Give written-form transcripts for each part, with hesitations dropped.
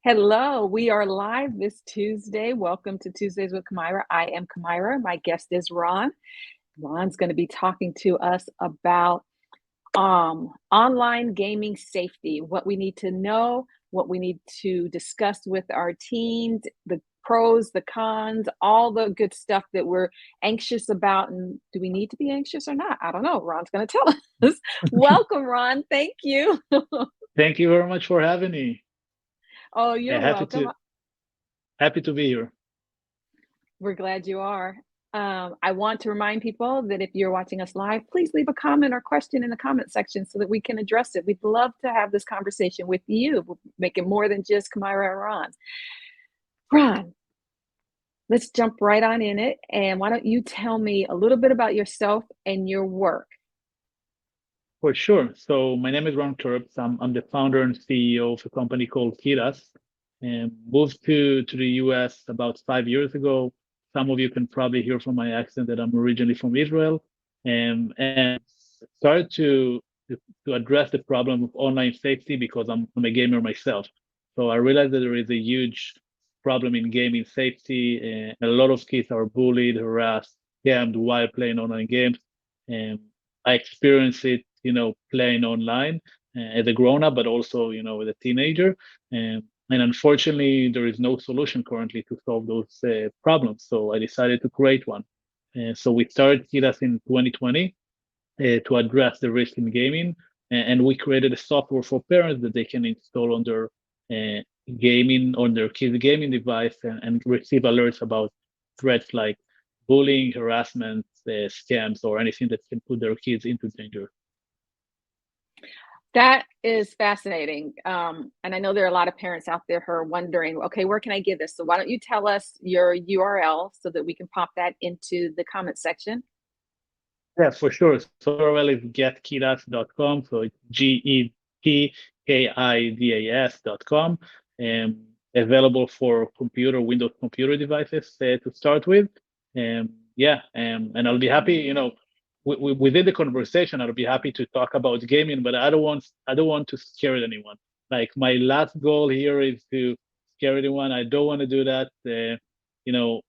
Hello, we are live this Tuesday. Welcome to Tuesdays with Kamyra. I am Kamyra. My guest is Ron. Ron's going to be talking to us about online gaming safety, what we need to know, what we need to discuss with our teens, the pros, the cons, all the good stuff that we're anxious about. And do we need to be anxious or not? I don't know. Ron's going to tell us. Welcome, Ron. Thank you. Thank you very much for having me. Oh, you're Happy welcome. to be here. We're glad you are. I want to remind people that if you're watching us live, please leave a comment or question in the comment section so that we can address it. We'd love to have this conversation with you. We'll make it more than just Kamyra and Ron. Ron, let's jump right on in it. And why don't you tell me a little bit about yourself and your work? For sure. So my name is Ron Kerbs. I'm the founder and CEO of a company called Kidas, and moved to the US about 5 years ago. Some of you can probably hear from my accent that I'm originally from Israel, and started to address the problem of online safety because I'm a gamer myself. So I realized that there is a huge problem in gaming safety, and a lot of kids are bullied, harassed, scammed while playing online games. And I experienced it, playing online as a grown up, but also, as a teenager. And unfortunately, there is no solution currently to solve those problems. So I decided to create one. So we started Kidas in 2020 to address the risk in gaming. And we created a software for parents that they can install on their on their kids' gaming device and receive alerts about threats like bullying, harassment, scams, or anything that can put their kids into danger. That is fascinating. And I know there are a lot of parents out there who are wondering, okay, where can I get this? So why don't you tell us your URL so that we can pop that into the comment section? Yeah, for sure. So URL is getkidas.com. So it's GETKIDAS.com. And available for Windows computer devices to start with. And I'll be happy, within the conversation, I'll be happy to talk about gaming, but I don't want to scare anyone. Like my last goal here is to scare anyone. I don't want to do that. You know,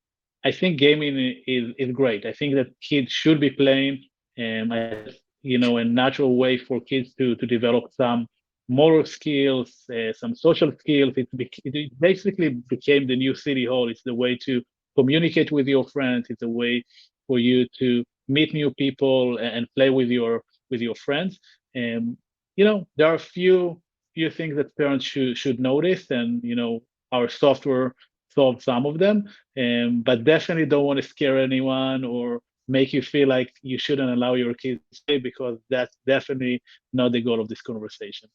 I think gaming is great. I think that kids should be playing, and a natural way for kids to develop some motor skills, some social skills. It basically became the new city hall. It's the way to communicate with your friends. It's a way for you to meet new people and play with your friends. And there are few things that parents should notice, and our software solve some of them, but definitely don't want to scare anyone or make you feel like you shouldn't allow your kids to play, because that's definitely not the goal of this conversation.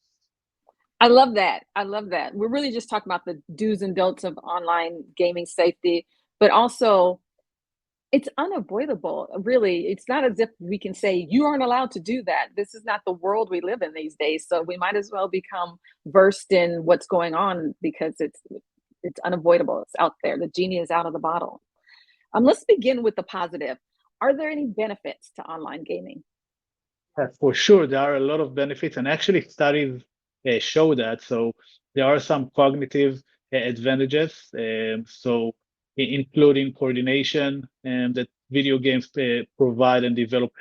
I love that. I love that. We're really just talking about the do's and don'ts of online gaming safety, but also it's unavoidable. Really, it's not as if we can say you aren't allowed to do that. This is not the world we live in these days. So we might as well become versed in what's going on because it's unavoidable. It's out there. The genie is out of the bottle. Let's begin with the positive. Are there any benefits to online gaming? For sure, there are a lot of benefits, and actually studies show that. So there are some cognitive advantages. So including coordination, that video games provide and develop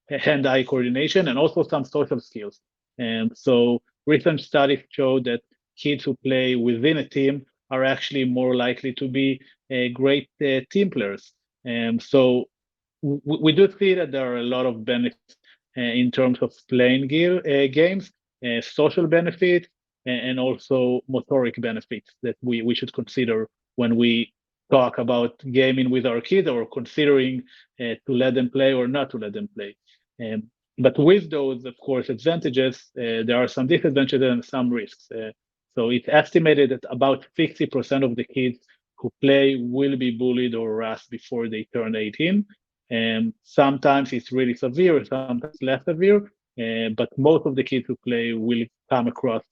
hand-eye coordination, and also some social skills. And so recent studies show that kids who play within a team are actually more likely to be great team players. And so we do see that there are a lot of benefits in terms of playing games, social benefits, and also motoric benefits that we should consider when we talk about gaming with our kids, or considering to let them play or not to let them play. Um, but with those, of course, advantages, there are some disadvantages and some risks. So it's estimated that about 50% of the kids who play will be bullied or harassed before they turn 18. And sometimes it's really severe, sometimes less severe, but most of the kids who play will come across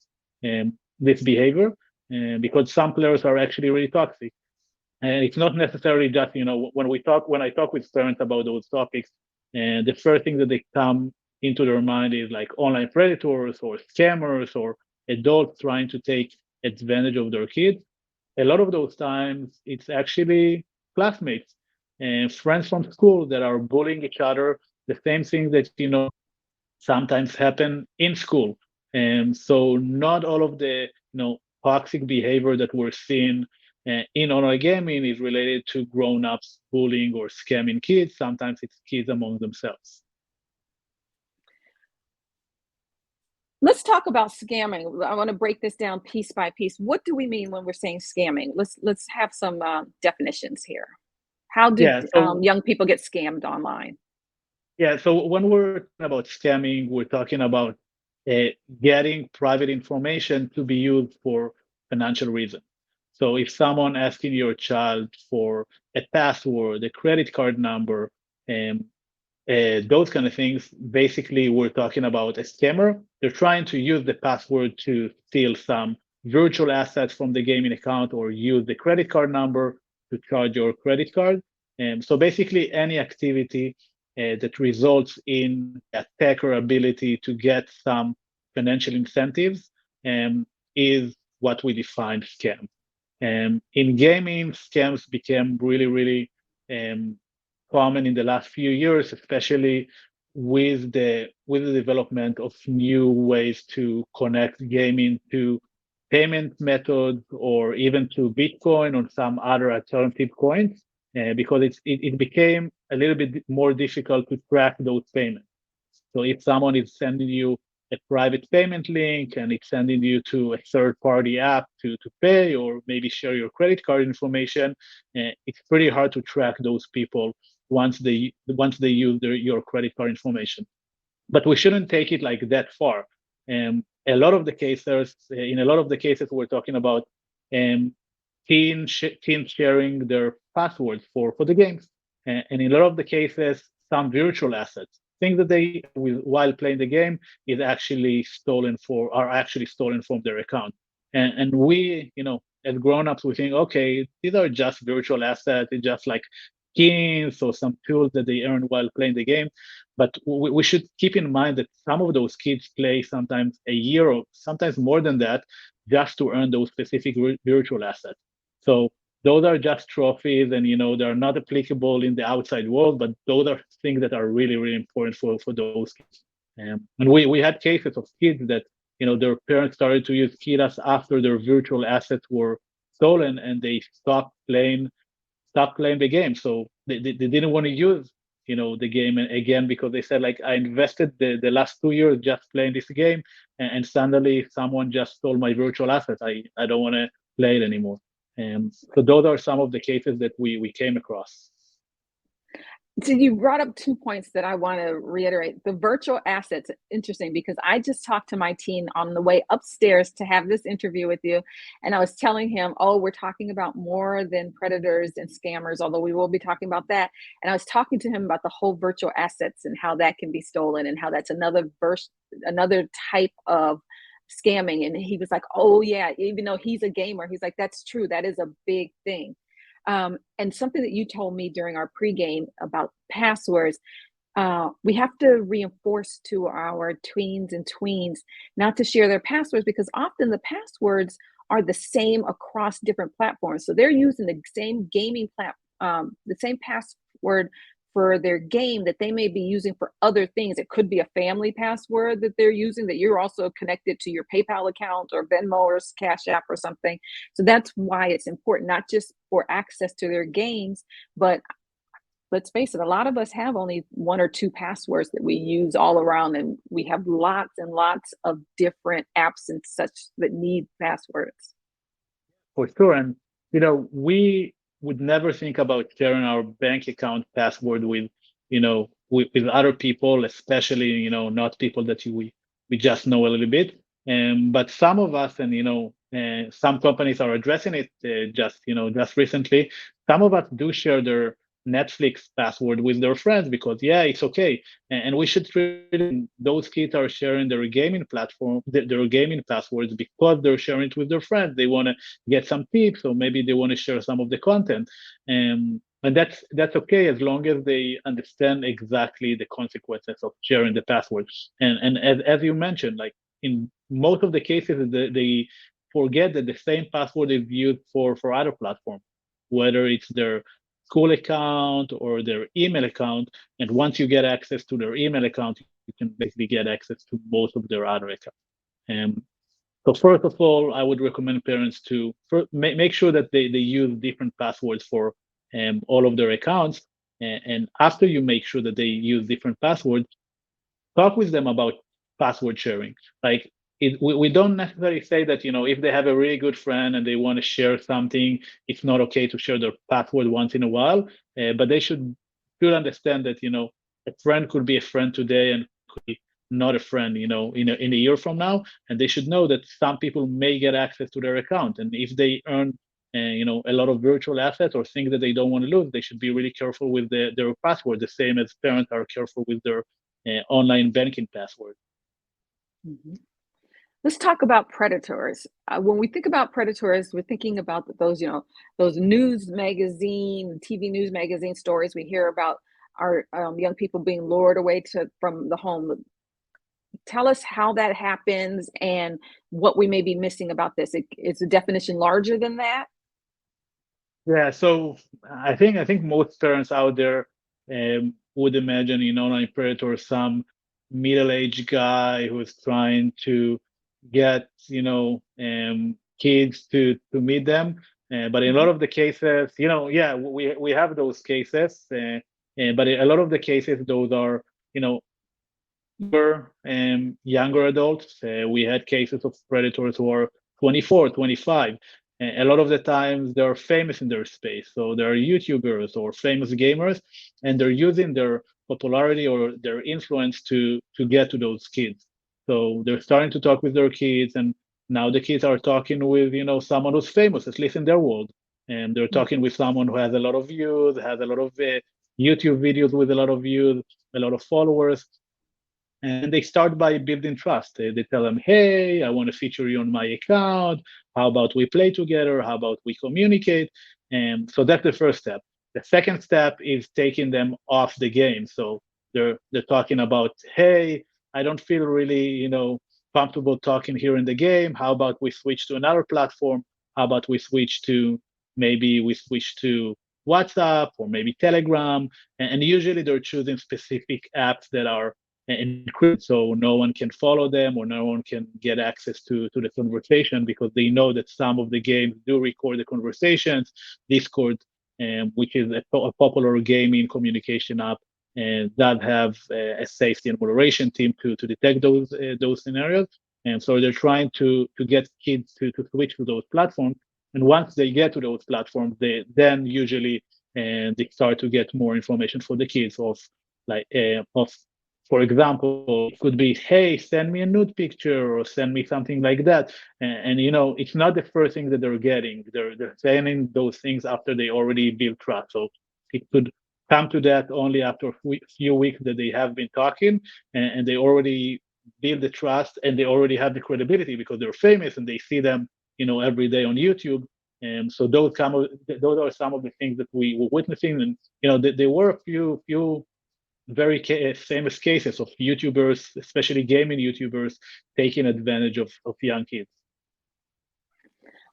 this behavior, because some players are actually really toxic. And it's not necessarily just, when I talk with parents about those topics, and the first thing that they come into their mind is like online predators or scammers or adults trying to take advantage of their kids. A lot of those times, it's actually classmates and friends from school that are bullying each other. The same thing that sometimes happen in school. And so not all of the toxic behavior that we're seeing in online gaming is related to grown-ups bullying or scamming kids. Sometimes it's kids among themselves. Let's talk about scamming. I want to break this down piece by piece. What do we mean when we're saying scamming? Let's have some definitions here. How do Yeah. So young people get scammed online? yeah. So when we're talking about scamming, we're talking about uh, getting private information to be used for financial reasons. So if someone asking your child for a password, a credit card number, um, those kind of things, basically, we're talking about a scammer. They're trying to use the password to steal some virtual assets from the gaming account or use the credit card number to charge your credit card. And so basically, any activity that results in the attacker ability to get some financial incentives is what we define scam. In gaming, scams became really, really um, common in the last few years, especially with the development of new ways to connect gaming to payment methods or even to Bitcoin or some other alternative coins, because it became a little bit more difficult to track those payments. So if someone is sending you a private payment link and it's sending you to a third-party app to pay or maybe share your credit card information, it's pretty hard to track those people once they use your credit card information. But we shouldn't take it like that far. In a lot of the cases, we're talking about um, teens sharing their passwords for the games, and in a lot of the cases, some virtual assets, things that they while playing the game are actually stolen from their account, and we, as grown-ups, we think, okay, these are just virtual assets, it's just like skins or some tools that they earn while playing the game. But we should keep in mind that some of those kids play sometimes a year or sometimes more than that just to earn those specific virtual assets. So those are just trophies, and they're not applicable in the outside world, but those are things that are really, really important for those kids. And we had cases of kids that their parents started to use Kidas after their virtual assets were stolen, and they stopped playing the game. So they didn't want to use the game again because they said, like, I invested the last 2 years just playing this game, and suddenly someone just stole my virtual assets. I don't want to play it anymore. So those are some of the cases that we came across. So you brought up 2 points that I wanna reiterate. The virtual assets, interesting because I just talked to my teen on the way upstairs to have this interview with you, and I was telling him, "Oh, we're talking about more than predators and scammers, although we will be talking about that." And I was talking to him about the whole virtual assets and how that can be stolen and how that's another type of scamming, and he was like, "Oh, yeah," even though he's a gamer, he's like, "That's true, that is a big thing." And something that you told me during our pregame about passwords, we have to reinforce to our tweens not to share their passwords because often the passwords are the same across different platforms. So they're using the same the same password for their game that they may be using for other things. It could be a family password that they're using that you're also connected to your PayPal account or Venmo or Cash App or something. So that's why it's important, not just for access to their games, but let's face it, a lot of us have only one or two passwords that we use all around, and we have lots and lots of different apps and such that need passwords. For sure. And we would never think about sharing our bank account password with other people, especially not people that we just know a little bit. But some of us, and some companies are addressing it just recently. Some of us do share their Netflix password with their friends because yeah, it's okay, and we should treat those kids are sharing their gaming platform, their gaming passwords because they're sharing it with their friends. They want to get some tips, or maybe they want to share some of the content. And that's okay as long as they understand exactly the consequences of sharing the password. And as you mentioned, like in most of the cases, the forget that the same password is used for other platforms, whether it's their school account or their email account. And once you get access to their email account, you can basically get access to most of their other accounts. Um, so first of all, I would recommend parents to make sure that they use different passwords for all of their accounts. And after you make sure that they use different passwords, talk with them about password sharing. Like we don't necessarily say that, if they have a really good friend and they want to share something, it's not okay to share their password once in a while. But they should understand that, a friend could be a friend today and could be not a friend, in a year from now. And they should know that some people may get access to their account. And if they earn a lot of virtual assets or things that they don't want to lose, they should be really careful with their password, the same as parents are careful with their online banking password. Mhm. Let's talk about predators. When we think about predators, we're thinking about those, those news magazine, TV news magazine stories we hear about our young people being lured away from the home. Tell us how that happens and what we may be missing about this. Is the definition larger than that? Yeah, so I think most parents out there would imagine an online predator some middle-aged guy who's trying to get kids to meet them. But in a lot Mhm, of the cases, yeah, we have those cases. But in a lot of the cases, those are you know younger adults. We had cases of predators who are 24, 25. A lot of the times they're famous in their space. So they're YouTubers or famous gamers, and they're using their popularity or their influence to get to those kids. So they're starting to talk with their kids, and now the kids are talking with someone who's famous, at least in their world. And they're talking mhm, with someone who has a lot of views, has a lot of YouTube videos with a lot of views, a lot of followers, and they start by building trust. They tell them, hey, I want to feature you on my account. How about we play together? How about we communicate? And so that's the first step. The second step is taking them off the game. So they're talking about, hey, I don't feel really, comfortable talking here in the game. How about we switch to another platform? How about we switch to WhatsApp or maybe Telegram? And usually they're choosing specific apps that are encrypted, so no one can follow them or no one can get access to the conversation, because they know that some of the games do record the conversations. Discord, which is a popular gaming communication app, and that have a safety and moderation team to detect those scenarios. And so they're trying to get kids to switch to those platforms. And once they get to those platforms, they then usually and they start to get more information for the kids of for example, it could be, hey, send me a nude picture or send me something like that. And it's not the first thing that they're getting. They're sending those things after they already build trust. So it could come to that only after a few weeks that they have been talking, and they already build the trust and they already have the credibility because they're famous and they see them, every day on YouTube. And so those are some of the things that we were witnessing. And there were a few very famous cases of YouTubers, especially gaming YouTubers, taking advantage of young kids.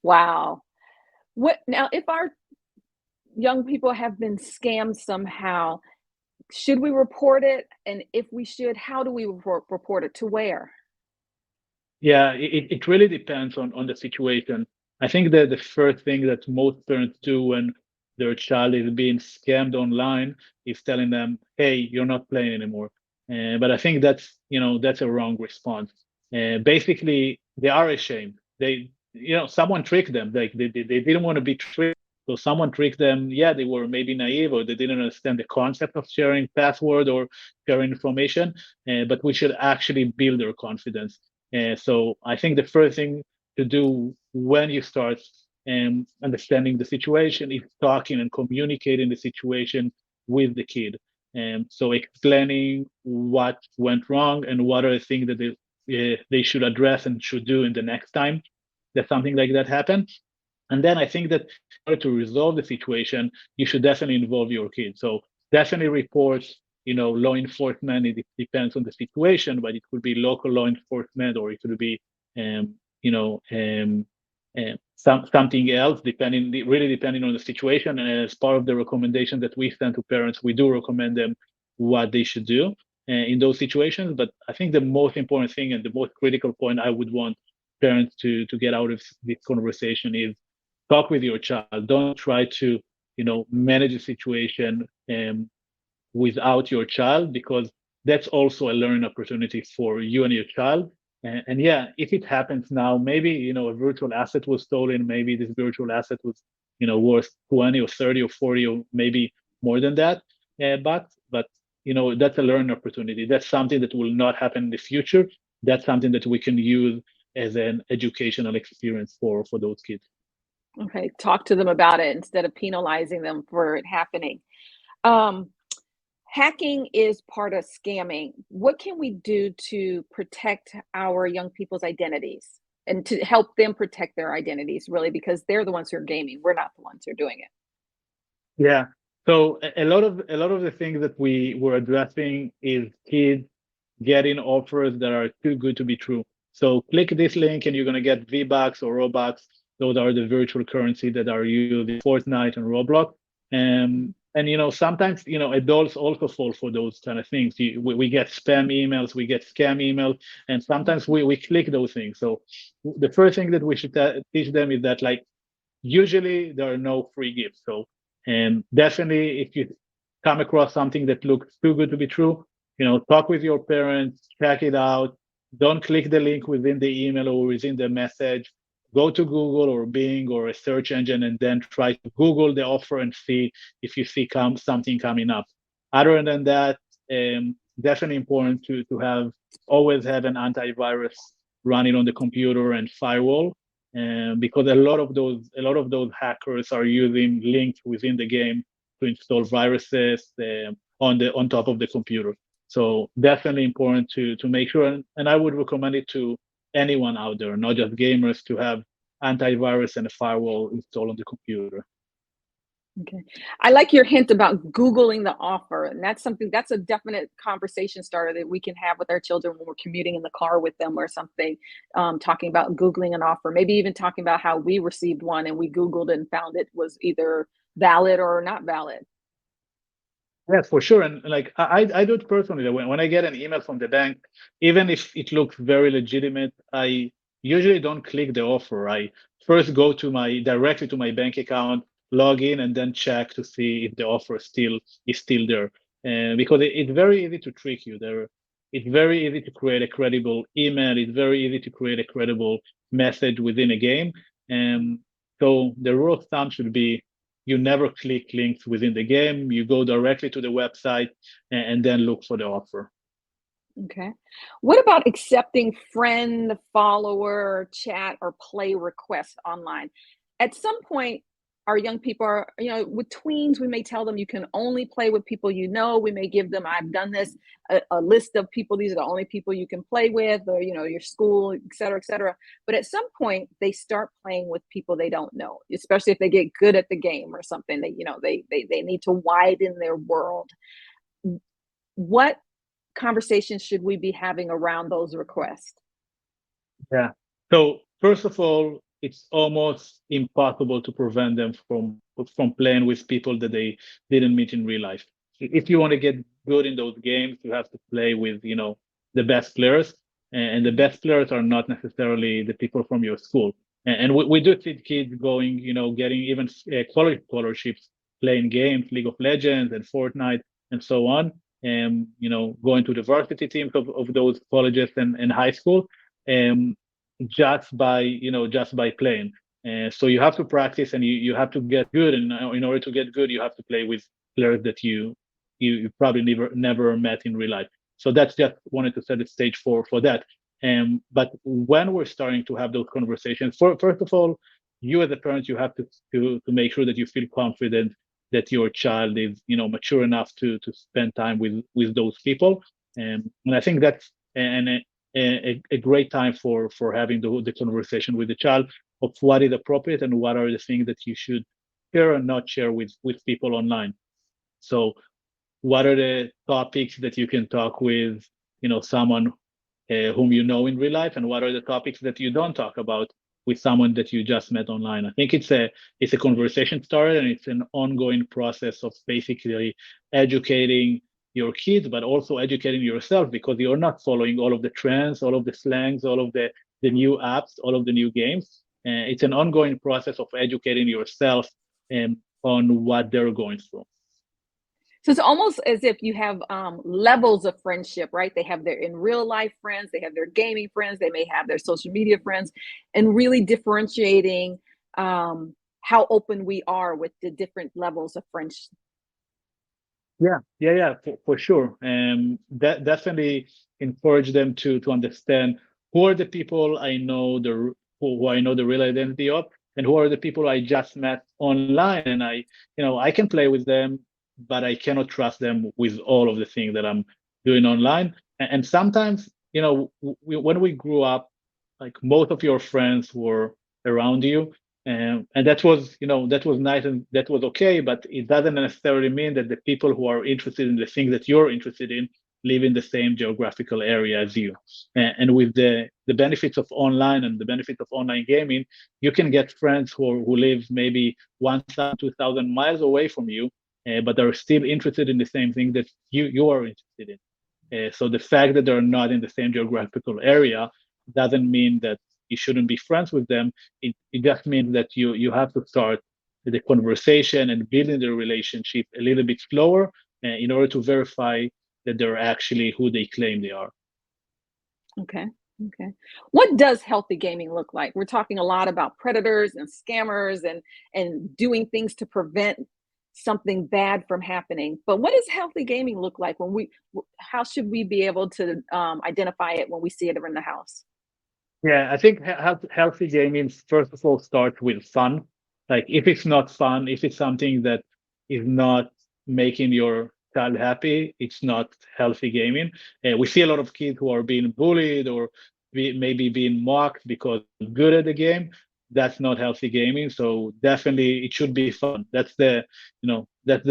wow. What now, if our young people have been scammed somehow, should we report it? And if we should, how do we report it? To where? Yeah, it really depends on the situation. I think that the first thing that most parents do when their child is being scammed online is telling them, "Hey, you're not playing anymore." But I think that's a wrong response. Basically, they are ashamed. Someone tricked them. Like they didn't want to be tricked, so someone tricked them. Yeah, they were maybe naive or they didn't understand the concept of sharing password or sharing information. But we should actually build their confidence. So I think the first thing to do when you start understanding the situation is talking and communicating the situation with the kid. And so explaining what went wrong and what are the things that they should address and should do in the next time that something like that happens. And then I think that in order to resolve the situation, you should definitely involve your kids. So definitely report, law enforcement. It depends on the situation, but it could be local law enforcement or it could be, um, you know, um, something else, really depending on the situation. And as part of the recommendation that we send to parents, we do recommend them what they should do in those situations. But I think the most important thing and the most critical point I would want parents to get out of this conversation is talk with your child. Don't try to manage a situation without your child, because that's also a learning opportunity for you and your child. And yeah, if it happens now, maybe a virtual asset was stolen. Maybe this virtual asset was worth 20 or 30 or 40 or maybe more than that. But that's a learning opportunity. That's something that will not happen in the future. That's something that we can use as an educational experience for those kids. Okay, talk to them about it instead of penalizing them for it happening. Um, Hacking is part of scamming. What can we do to protect our young people's identities and to help them protect their identities, really, because they're the ones who are gaming. We're not the ones who are doing it. Yeah. So a lot of the things that we were addressing is kids getting offers that are too good to be true. So click this link and you're gonna get V-Bucks or Robux. Those are the virtual currency that are used in Fortnite and Roblox. And sometimes adults also fall for those kind of things. We get spam emails, we get scam emails, and sometimes we click those things. So the first thing that we should teach them is that, like, usually there are no free gifts. So, and definitely if you come across something that looks too good to be true, talk with your parents, check it out. Don't click the link within the email or within the message. Go to Google or Bing or a search engine and then try to Google the offer and see if you see something coming up. Other than that, definitely important to always have an antivirus running on the computer and firewall, because a lot of those hackers are using links within the game to install viruses on top of the computer. So definitely important to make sure, and I would recommend it to anyone out there, not just gamers, to have antivirus and a firewall installed on the computer. Okay. I like your hint about Googling the offer. And that's a definite conversation starter that we can have with our children when we're commuting in the car with them or something, talking about Googling an offer, maybe even talking about how we received one and we Googled and found it was either valid or not valid. Yes, for sure. And like I do it personally. When I get an email from the bank, even if it looks very legitimate, I usually don't click the offer. I first go directly to my bank account, log in, and then check to see if the offer is still there. Because it's very easy to trick you. It's very easy to create a credible email. It's very easy to create a credible message within a game. And so the rule of thumb should be, you never click links within the game. You go directly to the website and then look for the offer. Okay. What about accepting friend, follower, chat, or play requests online? At some point, our young people are, with tweens, we may tell them you can only play with people you know. We may give them, I've done this, a list of people, these are the only people you can play with, or, your school, et cetera, et cetera. But at some point, they start playing with people they don't know, especially if they get good at the game or something. They need to widen their world. What conversations should we be having around those requests? Yeah. So first of all, it's almost impossible to prevent them from playing with people that they didn't meet in real life. If you want to get good in those games, you have to play with the best players, and the best players are not necessarily the people from your school. And we do see kids going, getting even college scholarships, playing games, League of Legends and Fortnite and so on, and going to the varsity teams of those colleges and high school. Um, just by playing. So you have to practice and you have to get good. And in order to get good, you have to play with players that you probably never met in real life. So that's just wanted to set the stage for that. But when we're starting to have those conversations, first of all, you as a parent, you have to make sure that you feel confident that your child is mature enough to spend time with those people. And I think that's a great time for having the conversation with the child of what is appropriate and what are the things that you should share and not share with people online. So what are the topics that you can talk with someone whom you know in real life, and what are the topics that you don't talk about with someone that you just met online. I think it's a conversation starter, and it's an ongoing process of basically educating your kids, but also educating yourself, because you're not following all of the trends, all of the slangs, all of the new apps, all of the new games. It's an ongoing process of educating yourself on what they're going through. So it's almost as if you have levels of friendship, right? They have their in real life friends, they have their gaming friends, they may have their social media friends, and really differentiating how open we are with the different levels of friendship. Yeah, for sure. That definitely encourage them to understand who are the people I know who I know the real identity of, and who are the people I just met online, and I can play with them, but I cannot trust them with all of the things that I'm doing online. And sometimes, when we grew up, like most of your friends were around you, and that was nice and that was okay, but it doesn't necessarily mean that the people who are interested in the things that you're interested in live in the same geographical area as you. And with the benefits of online and the benefits of online gaming, you can get friends who live maybe 1,000, 2,000 miles away from you, but are still interested in the same thing that you are interested in. So the fact that they're not in the same geographical area doesn't mean that you shouldn't be friends with them. It just means that you have to start the conversation and building the relationship a little bit slower, in order to verify that they're actually who they claim they are. Okay. Okay. What does healthy gaming look like? We're talking a lot about predators and scammers and doing things to prevent something bad from happening. But what does healthy gaming look like when how should we be able to identify it when we see it around the house? Yeah, I think healthy gaming first of all starts with fun. Like if it's not fun, if it's something that is not making your child happy, it's not healthy gaming. We see a lot of kids who are being bullied or maybe being mocked because they're good at the game. That's not healthy gaming. So definitely it should be fun. That's the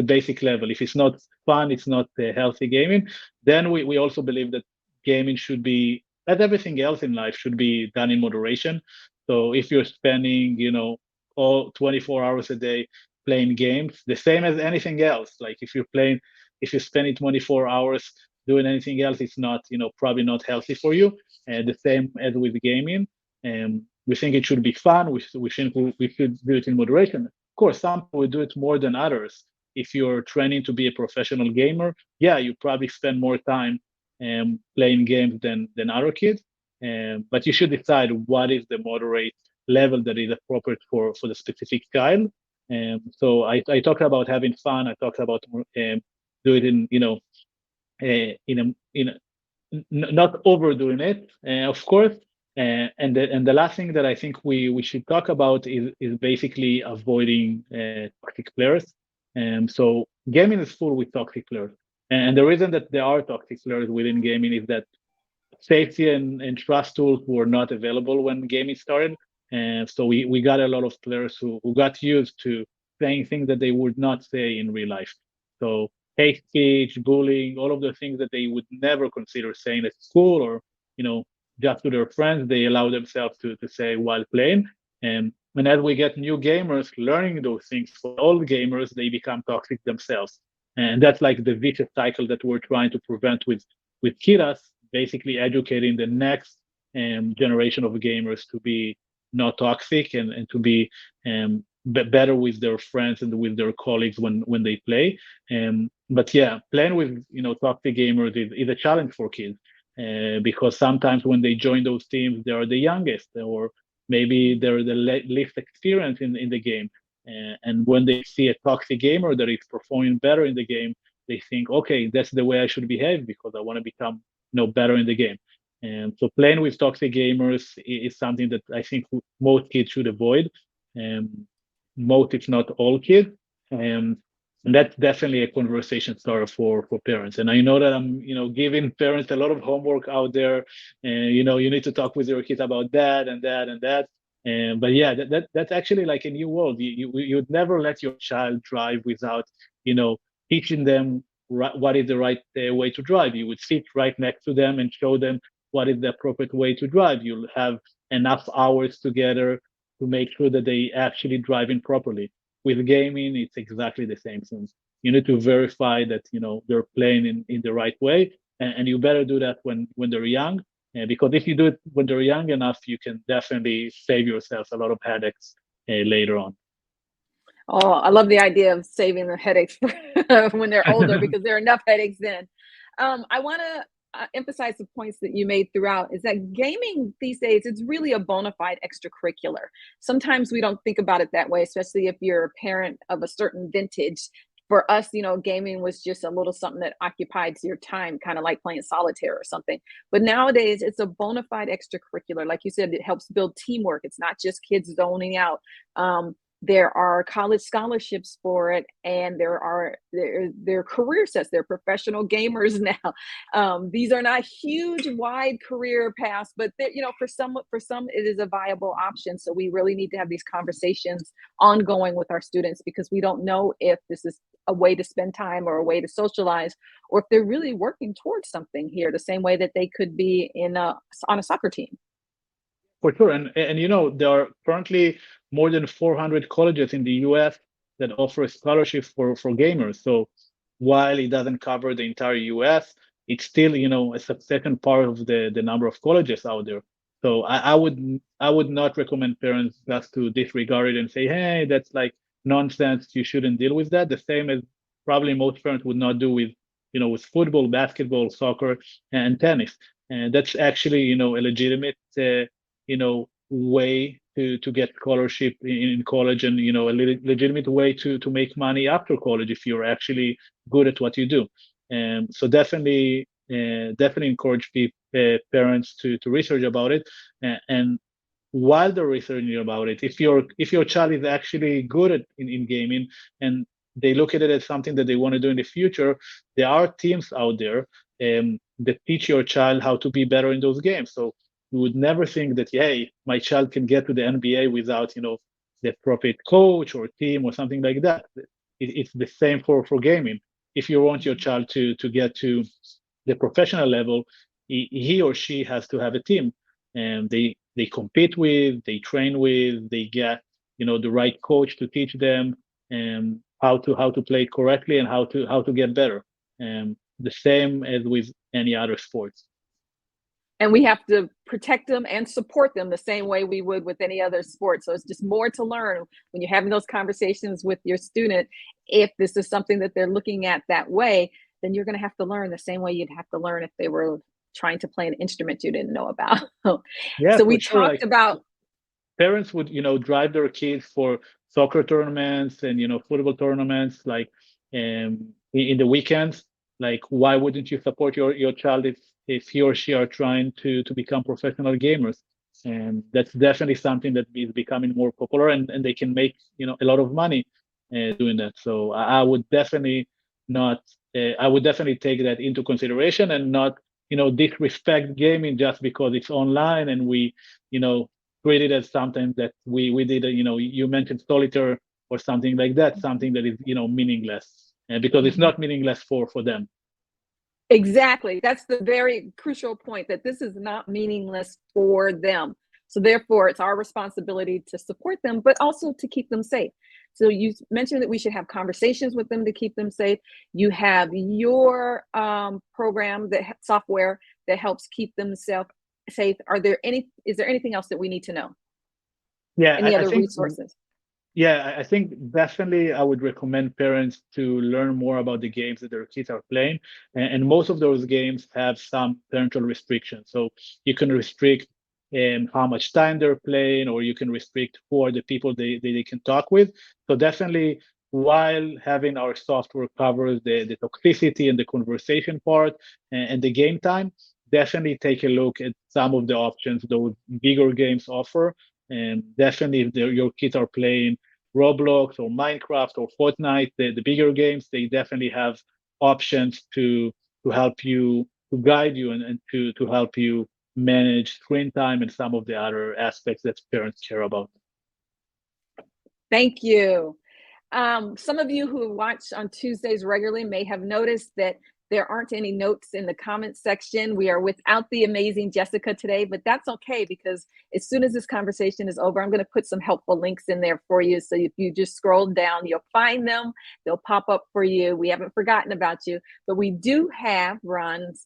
basic level. If it's not fun, it's not healthy gaming. Then we also believe that gaming should be, as everything else in life, should be done in moderation. So if you're spending, all 24 hours a day playing games, the same as anything else. Like if you're spending 24 hours doing anything else, it's not, probably not healthy for you. And the same as with gaming. We think it should be fun. We think we should do it in moderation. Of course, some people will do it more than others. If you're training to be a professional gamer, yeah, you probably spend more time playing games than other kids. But you should decide what is the moderate level that is appropriate for the specific child. So I talked about having fun. I talked about do it in not overdoing it, of course. And the last thing that I think we should talk about is basically avoiding toxic players. So gaming is full with toxic players, and the reason that there are toxic players within gaming is that safety and trust tools were not available when gaming started. And so we got a lot of players who got used to saying things that they would not say in real life. So hate speech, bullying, all of the things that they would never consider saying at school or, you know, just to their friends, they allow themselves to say while playing. And as we get new gamers learning those things for old gamers, they become toxic themselves. And that's like the vicious cycle that we're trying to prevent with Kidas, basically educating the next generation of gamers to be not toxic and to be better with their friends and with their colleagues when they play. But yeah, playing with toxic gamers is a challenge for kids, because sometimes when they join those teams, they are the youngest, or maybe they're the least experienced in the game. And when they see a toxic gamer that is performing better in the game, they think, okay, that's the way I should behave because I want to become better in the game. And so playing with toxic gamers is something that I think most kids should avoid. Um, Most, if not all kids. Um, and that's definitely a conversation starter for parents. And I know that I'm, giving parents a lot of homework out there. And, you need to talk with your kids about that and that and that. But yeah, that's actually like a new world. You'd never let your child drive without, teaching them what is the right way to drive. You would sit right next to them and show them what is the appropriate way to drive. You'll have enough hours together to make sure that they actually driving properly. With gaming, it's exactly the same thing. You need to verify that they're playing in the right way, and you better do that when they're young, because if you do it when they're young enough, you can definitely save yourself a lot of headaches later on. Oh, I love the idea of saving the headaches when they're older because there are enough headaches then. I want to emphasize the points that you made throughout is that gaming these days it's really a bona fide extracurricular. Sometimes we don't think about it that way, especially if you're a parent of a certain vintage. For us, gaming was just a little something that occupied your time, kind of like playing solitaire or something. But nowadays, it's a bona fide extracurricular. Like you said, it helps build teamwork. It's not just kids zoning out. There are college scholarships for it, and there are career sets. They're professional gamers now. These are not huge, wide career paths, but for some, it is a viable option. So we really need to have these conversations ongoing with our students because we don't know if this is a way to spend time or a way to socialize, or if they're really working towards something here, the same way that they could be on a soccer team. For sure, and there are currently more than 400 colleges in the U.S. that offer scholarships for gamers. So while it doesn't cover the entire U.S., it's still a substantial part of the number of colleges out there. So I would not recommend parents just to disregard it and say, hey, that's like nonsense. You shouldn't deal with that. The same as probably most parents would not do with football, basketball, soccer, and tennis. And that's actually a legitimate way to get scholarship in college, and a legitimate way to make money after college if you're actually good at what you do. And so definitely encourage parents to research about it, and while they're researching about it, if your child is actually good in gaming and they look at it as something that they want to do in the future, there are teams out there that teach your child how to be better in those games. So you would never think that, hey, my child can get to the NBA without the appropriate coach or team or something like that. It's the same for gaming. If you want your child to get to the professional level, he or she has to have a team, and they compete with, they train with, they get the right coach to teach them and how to play correctly and how to get better. The same as with any other sports. And we have to protect them and support them the same way we would with any other sport. So it's just more to learn when you're having those conversations with your student. If this is something that they're looking at that way, then you're going to have to learn the same way you'd have to learn if they were trying to play an instrument you didn't know about. Yeah, So for we sure. talked Like about. parents would drive their kids for soccer tournaments and football tournaments, like in the weekends. Like, why wouldn't you support your child if he or she are trying to become professional gamers? And that's definitely something that is becoming more popular, and they can make a lot of money doing that. So I would definitely not I would definitely take that into consideration and not disrespect gaming just because it's online and we you know treat it as something that we did. You mentioned solitaire or something like that, something that is meaningless, because it's Mhm. not meaningless for them. Exactly. That's the very crucial point, that this is not meaningless for them. So therefore, it's our responsibility to support them, but also to keep them safe. So you mentioned that we should have conversations with them to keep them safe. You have your program, that software that helps keep them safe. Is there anything else that we need to know? Yeah, Any I other think resources? Yeah, I think definitely I would recommend parents to learn more about the games that their kids are playing. And most of those games have some parental restrictions. So you can restrict how much time they're playing, or you can restrict who are the people they can talk with. So definitely, while having our software covers the toxicity and the conversation part and the game time, definitely take a look at some of the options those bigger games offer. And definitely, if your kids are playing Roblox or Minecraft or Fortnite, the bigger games, they definitely have options to help you, to guide you, and to help you manage screen time and some of the other aspects that parents care about. Thank you. Some of you who watch on Tuesdays regularly may have noticed that There aren't any notes in the comment section. We are without the amazing Jessica today, but that's okay because as soon as this conversation is over, I'm going to put some helpful links in there for you. So if you just scroll down, you'll find them. They'll pop up for you. We haven't forgotten about you, but we do have Ron's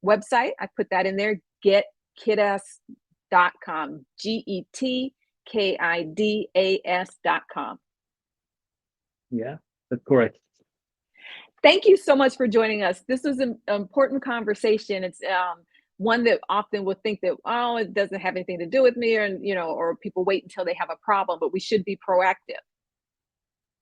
website. I put that in there, getkidas.com, GETKIDAS.com. Yeah, that's correct. Thank you so much for joining us. This was an important conversation. It's one that often would think that, oh, it doesn't have anything to do with me, or or people wait until they have a problem, but we should be proactive.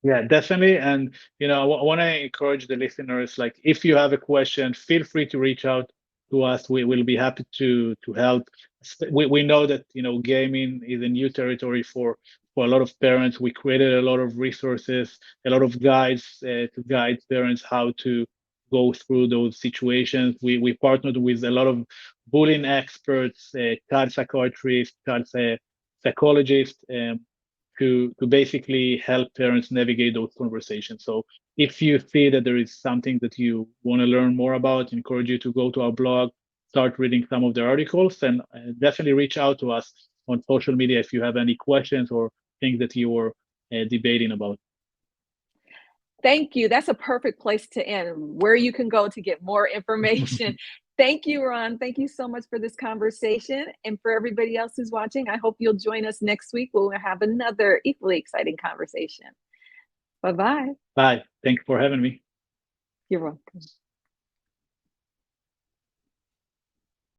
Yeah, definitely. And I want to encourage the listeners, like if you have a question, feel free to reach out to us. We will be happy to help. We know that gaming is a new territory for a lot of parents. We created a lot of resources, a lot of guides to guide parents how to go through those situations. We partnered with a lot of bullying experts, child psychiatrists, child psychologists. To basically help parents navigate those conversations. So if you see that there is something that you want to learn more about, I encourage you to go to our blog, start reading some of the articles, and definitely reach out to us on social media if you have any questions or things that you are debating about. Thank you. That's a perfect place to end, where you can go to get more information. Thank you, Ron. Thank you so much for this conversation. And for everybody else who's watching, I hope you'll join us next week. We'll have another equally exciting conversation. Bye-bye. Bye. Thank you for having me. You're welcome.